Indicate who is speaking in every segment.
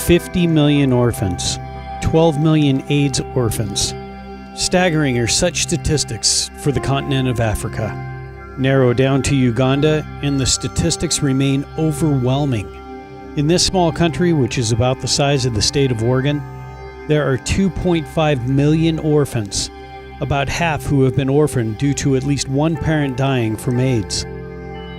Speaker 1: 50 million orphans, 12 million AIDS orphans. Staggering are such statistics for the continent of Africa. Narrow down to Uganda, and the statistics remain overwhelming. In this small country, which is about the size of the state of Oregon, there are 2.5 million orphans, about half who have been orphaned due to at least one parent dying from AIDS.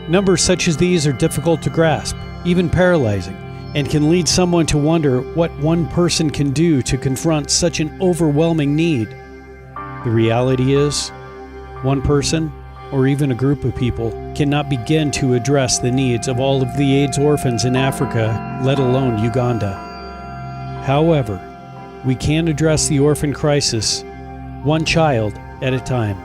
Speaker 1: Numbers such as these are difficult to grasp, even paralyzing, and can lead someone to wonder what one person can do to confront such an overwhelming need. The reality is, one person, or even a group of people, cannot begin to address the needs of all of the AIDS orphans in Africa, let alone Uganda. However, we can address the orphan crisis one child at a time.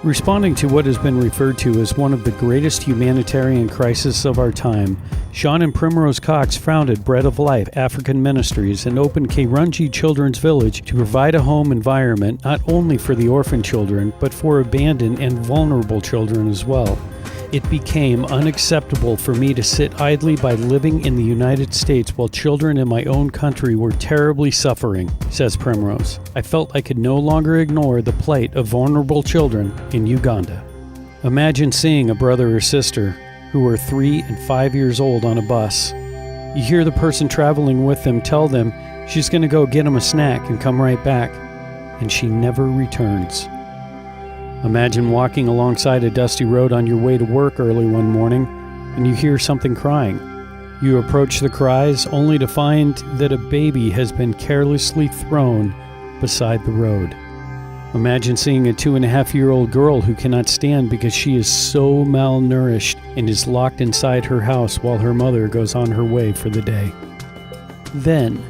Speaker 1: Responding to what has been referred to as one of the greatest humanitarian crises of our time, Sean and Primrose Cox founded Bread of Life African Ministries and opened Kairungi Children's Village to provide a home environment not only for the orphan children, but for abandoned and vulnerable children as well. It became unacceptable for me to sit idly by living in the United States while children in my own country were terribly suffering, says Primrose. I felt I could no longer ignore the plight of vulnerable children in Uganda. Imagine seeing a brother or sister who are 3 and 5 years old on a bus. You hear the person traveling with them tell them she's going to go get them a snack and come right back, and she never returns. Imagine walking alongside a dusty road on your way to work early one morning and you hear something crying. You approach the cries only to find that a baby has been carelessly thrown beside the road. Imagine seeing a 2.5-year-old girl who cannot stand because she is so malnourished and is locked inside her house while her mother goes on her way for the day. Then,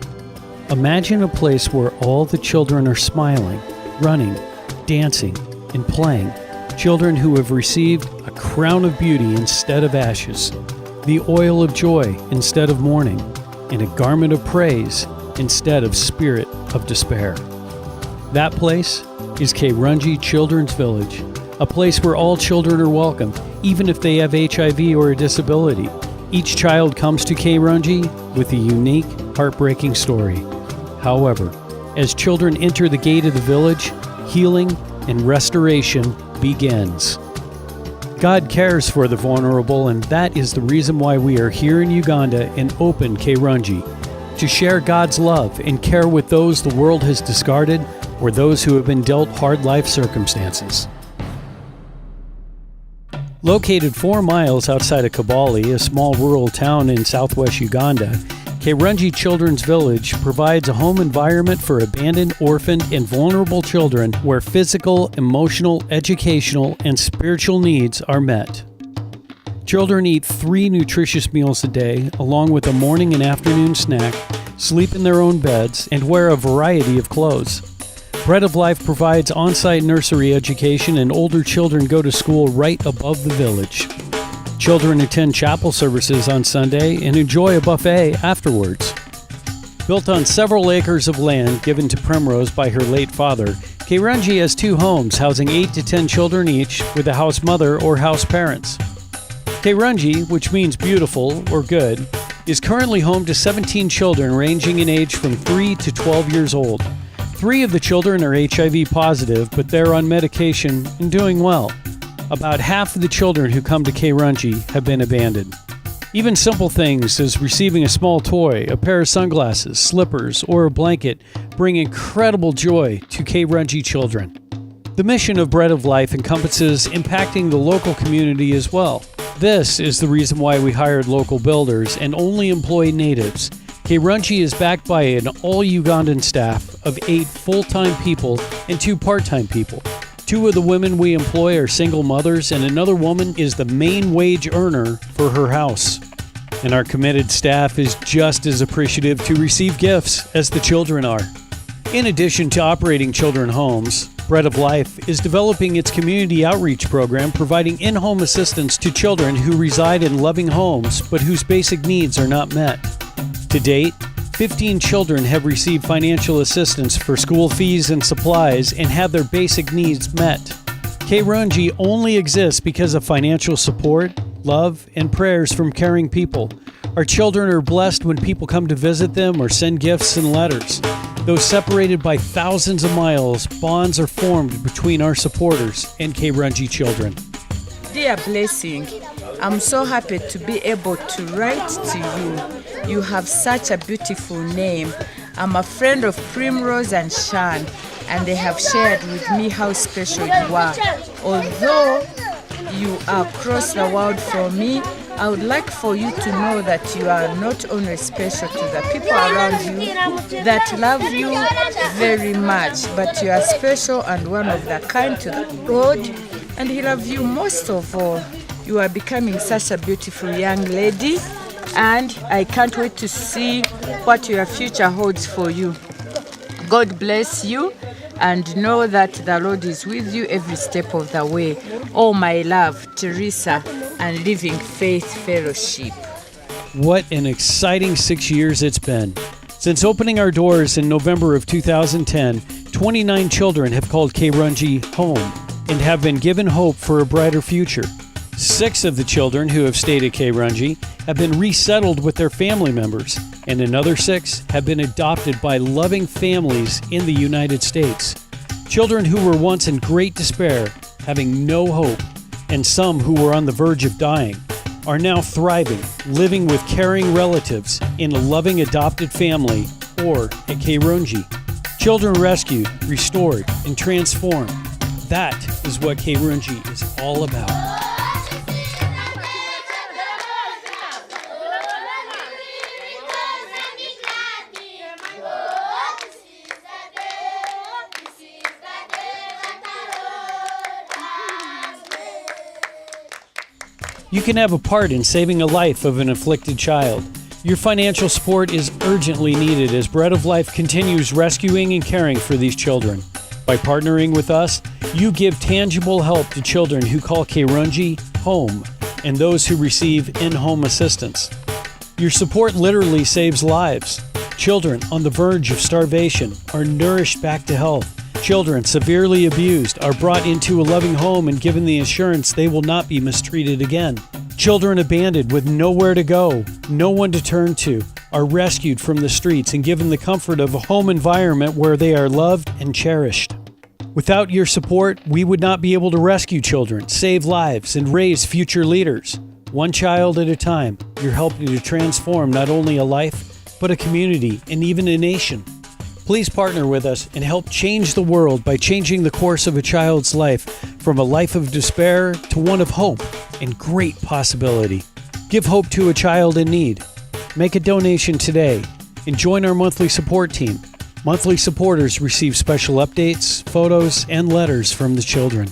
Speaker 1: imagine a place where all the children are smiling, running, dancing, and playing. Children who have received a crown of beauty instead of ashes, the oil of joy instead of mourning, and a garment of praise instead of spirit of despair. That place is Kairungi Children's Village, a place where all children are welcome, even if they have HIV or a disability. Each child comes to Kairungi with a unique, heartbreaking story. However, as children enter the gate of the village, healing and restoration begins. God cares for the vulnerable, and that is the reason why we are here in Uganda and open Kairungi, to share God's love and care with those the world has discarded or those who have been dealt hard life circumstances. Located 4 miles outside of Kabale, a small rural town in southwest Uganda, Kairungi Children's Village provides a home environment for abandoned, orphaned, and vulnerable children where physical, emotional, educational, and spiritual needs are met. Children eat 3 nutritious meals a day, along with a morning and afternoon snack, sleep in their own beds, and wear a variety of clothes. Bread of Life provides on-site nursery education, and older children go to school right above the village. Children attend chapel services on Sunday and enjoy a buffet afterwards. Built on several acres of land given to Primrose by her late father, Kairungi has 2 homes housing 8 to 10 children each with a house mother or house parents. Kairungi, which means beautiful or good, is currently home to 17 children ranging in age from 3 to 12 years old. 3 of the children are HIV positive, but they're on medication and doing well. About half of the children who come to Kairungi have been abandoned. Even simple things as receiving a small toy, a pair of sunglasses, slippers, or a blanket bring incredible joy to Kairungi children. The mission of Bread of Life encompasses impacting the local community as well. This is the reason why we hired local builders and only employ natives. Kairungi is backed by an all-Ugandan staff of 8 full-time people and 2 part-time people. 2 of the women we employ are single mothers, and another woman is the main wage earner for her house. And our committed staff is just as appreciative to receive gifts as the children are. In addition to operating children homes, Bread of Life is developing its community outreach program, providing in-home assistance to children who reside in loving homes but whose basic needs are not met. To date, 15 children have received financial assistance for school fees and supplies and have their basic needs met. Kairungi only exists because of financial support, love, and prayers from caring people. Our children are blessed when people come to visit them or send gifts and letters. Though separated by thousands of miles, bonds are formed between our supporters and Kirungi children.
Speaker 2: Dear Blessing, I'm so happy to be able to write to you. You have such a beautiful name. I'm a friend of Primrose and Sean, and they have shared with me how special you are. Although you are across the world from me, I would like for you to know that you are not only special to the people around you that love you very much, but you are special and one of the kind to God, and He loves you most of all. You are becoming such a beautiful young lady, and I can't wait to see what your future holds for you. God bless you, and know that the Lord is with you every step of the way. Oh, my love, Teresa, and Living Faith Fellowship.
Speaker 1: What an exciting 6 years it's been. Since opening our doors in November of 2010, 29 children have called Kirungi home and have been given hope for a brighter future. 6 of the children who have stayed at Kirungi have been resettled with their family members, and another 6 have been adopted by loving families in the United States. Children who were once in great despair, having no hope, and some who were on the verge of dying, are now thriving, living with caring relatives in a loving adopted family or at Kirungi. Children rescued, restored, and transformed. That is what Kirungi is all about. You can have a part in saving a life of an afflicted child. Your financial support is urgently needed as Bread of Life continues rescuing and caring for these children. By partnering with us, you give tangible help to children who call Kirungi home and those who receive in-home assistance. Your support literally saves lives. Children on the verge of starvation are nourished back to health. Children severely abused are brought into a loving home and given the assurance they will not be mistreated again. Children abandoned with nowhere to go, no one to turn to, are rescued from the streets and given the comfort of a home environment where they are loved and cherished. Without your support, we would not be able to rescue children, save lives, and raise future leaders. One child at a time, you're helping to transform not only a life, but a community and even a nation. Please partner with us and help change the world by changing the course of a child's life from a life of despair to one of hope and great possibility. Give hope to a child in need. Make a donation today and join our monthly support team. Monthly supporters receive special updates, photos, and letters from the children.